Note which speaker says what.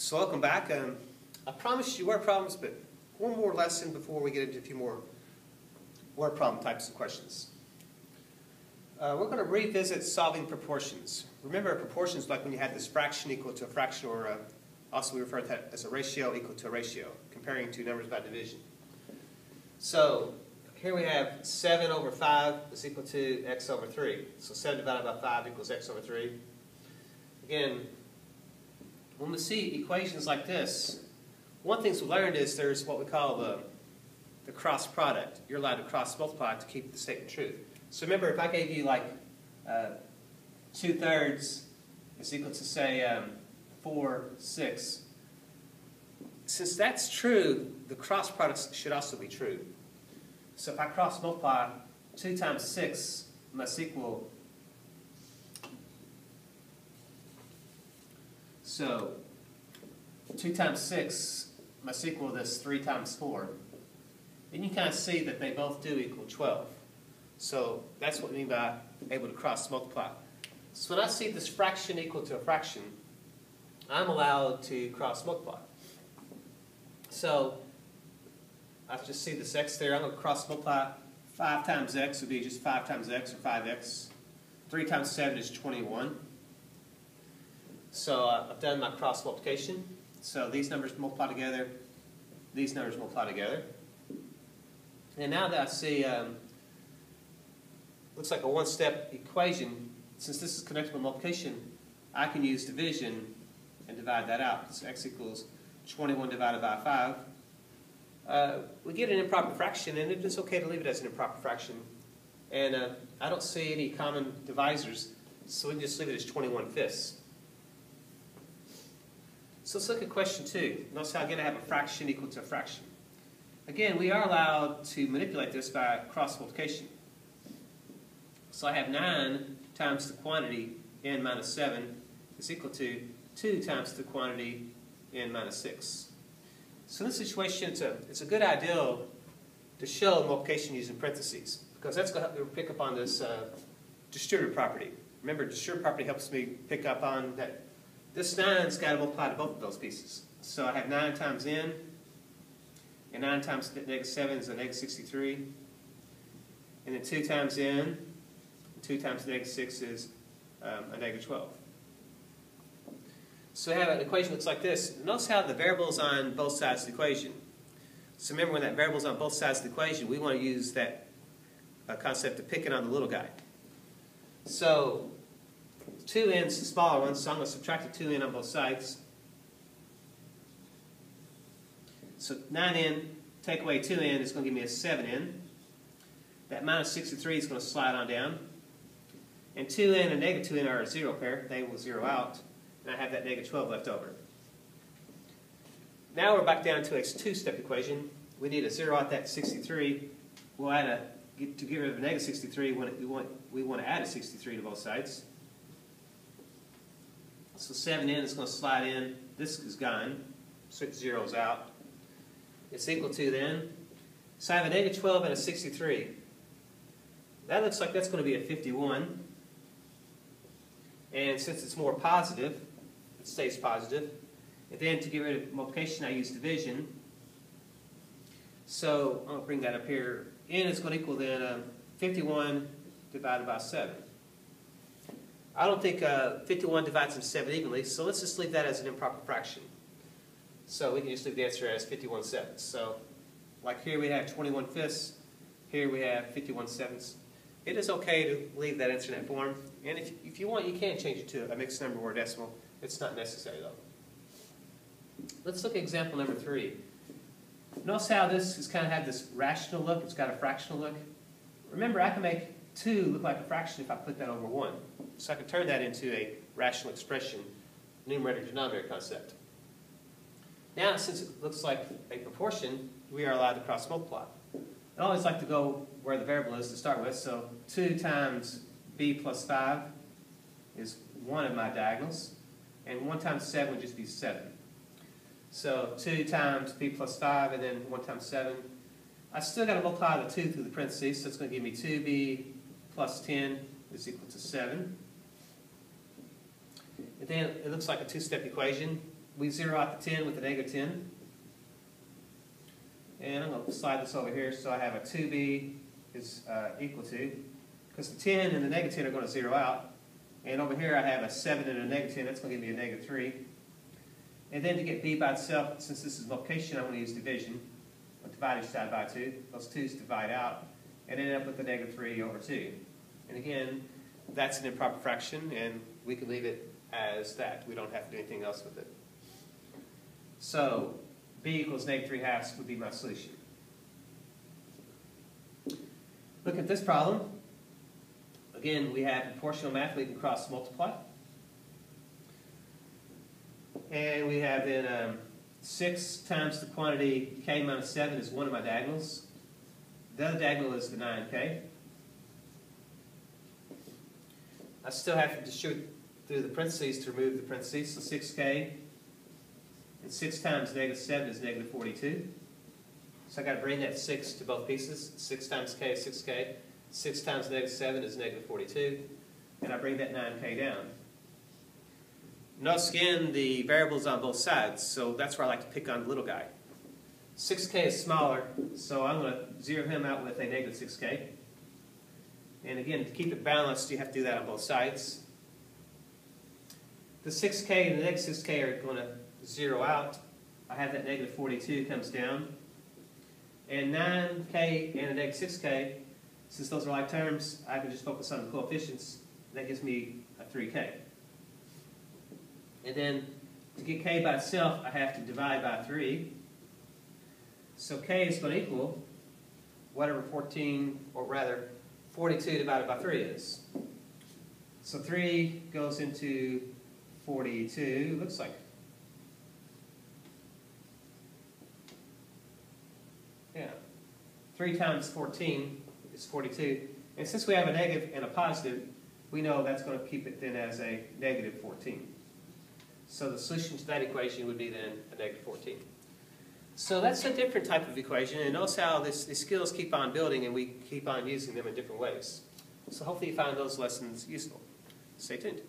Speaker 1: So welcome back. I promised you word problems, but one more lesson before we get into a few more word problem types of questions. We're going to revisit solving proportions. Remember, proportions like when you had this fraction equal to a fraction, or also we refer to that as a ratio equal to a ratio, comparing two numbers by division. So here we have 7 over 5 is equal to x over 3. So 7 divided by 5 equals x over 3. Again, when we see equations like this, one thing we learned is there's what we call the cross product. You're allowed to cross multiply to keep the statement true. So remember, if I gave you like 2/3 is equal to say 4/6, since that's true, the cross products should also be true. So if I cross multiply, 2 times 6 must equal, so 2 times 6 must equal this 3 times 4. And you kind of see that they both do equal 12. So that's what we mean by able to cross multiply. So when I see this fraction equal to a fraction, I'm allowed to cross multiply. So I just see this x there. I'm going to cross multiply. 5 times x would be just 5 times x, or 5x. 3 times 7 is 21. So I've done my cross multiplication. So these numbers multiply together. These numbers multiply together. And now that I see, looks like a one-step equation. Since this is connected with multiplication, I can use division and divide that out. So x equals 21 divided by 5. We get an improper fraction, and it is okay to leave it as an improper fraction. And I don't see any common divisors, so we can just leave it as 21/5. So let's look at question 2. Notice how again I have a fraction equal to a fraction. Again, we are allowed to manipulate this by cross multiplication. So I have 9 times the quantity n minus 7 is equal to 2 times the quantity n minus 6. So in this situation, it's a good idea to show multiplication using parentheses, because that's going to help me pick up on this distributive property. Remember, distributive property helps me pick up on that this 9's got to multiply to both of those pieces. So I have 9 times n, and 9 times -7 is a -63. And then 2 times n, 2 times -6 is a -12. So I have an equation that looks like this. Notice how the variable is on both sides of the equation. So remember, when that variable is on both sides of the equation, we want to use that concept of picking on the little guy. So 2n is the smaller one, so I'm going to subtract the 2n on both sides. So 9n, take away 2n, is going to give me a 7n. That minus 63 is going to slide on down. And 2n and -2n are a zero pair. They will zero out. And I have that -12 left over. Now we're back down to a two-step equation. We need to zero out that 63. We'll add to get rid of a -63, we want to add a 63 to both sides. So 7n is going to slide in. This is gone. So it zeroes out. It's equal to then. So I have a -12 and a 63. That looks like that's going to be a 51. And since it's more positive, it stays positive. And then to get rid of multiplication, I use division. So I'm going to bring that up here. N is going to equal then 51 divided by 7. I don't think 51 divides into 7 evenly, so let's just leave that as an improper fraction. So we can just leave the answer as 51/7. So like here we have 21/5, here we have 51/7. It is okay to leave that answer in that form. And if you want, you can change it to a mixed number or a decimal. It's not necessary though. Let's look at example number 3. Notice how this has kind of had this rational look. It's got a fractional look. Remember, I can make 2 look like a fraction if I put that over 1. So I can turn that into a rational expression, numerator-denominator concept. Now, since it looks like a proportion, we are allowed to cross multiply. I always like to go where the variable is to start with. So 2 times b plus 5 is one of my diagonals. And 1 times 7 would just be 7. So 2 times b plus 5, and then 1 times 7. I still got to multiply the 2 through the parentheses, so it's going to give me 2b plus 10 is equal to 7. And then it looks like a two-step equation. we zero out the 10 with the negative 10. And I'm going to slide this over here so I have a 2b is equal to, because the 10 and the negative 10 are going to zero out. And over here I have a 7 and a negative 10, that's going to give me a negative 3. And then to get b by itself, since this is multiplication, I'm going to use division. I'll divide each side by 2. Those 2's divide out, and end up with the negative 3 over 2. And again, that's an improper fraction, and we can leave it as that. We don't have to do anything else with it. So, b equals negative 3/2 would be my solution. Look at this problem. Again, we have proportional math, we can cross multiply. And we have then 6 times the quantity k minus 7 is one of my diagonals. The other diagonal is the 9k. I still have to distribute through the parentheses to remove the parentheses, so 6k. And 6 times negative 7 is negative 42. So I've got to bring that 6 to both pieces. 6 times k is 6k. 6 times negative 7 is negative 42. And I bring that 9k down. Notice again the variables on both sides, so that's where I like to pick on the little guy. 6k is smaller, so I'm going to zero him out with a negative 6k. And again, to keep it balanced, you have to do that on both sides. The 6k and the negative 6k are going to zero out. I have that negative 42 comes down. And 9k and a negative 6k, since those are like terms, I can just focus on the coefficients. That gives me a 3k. And then to get k by itself, I have to divide by 3. So k is going to equal whatever 14, or rather 42 divided by 3 is. So 3 goes into 42, looks like. Yeah. 3 times 14 is 42. And since we have a negative and a positive, we know that's going to keep it then as a negative 14. So the solution to that equation would be then a negative 14. So that's a different type of equation, and notice how these skills keep on building and we keep on using them in different ways. So hopefully you find those lessons useful. Stay tuned.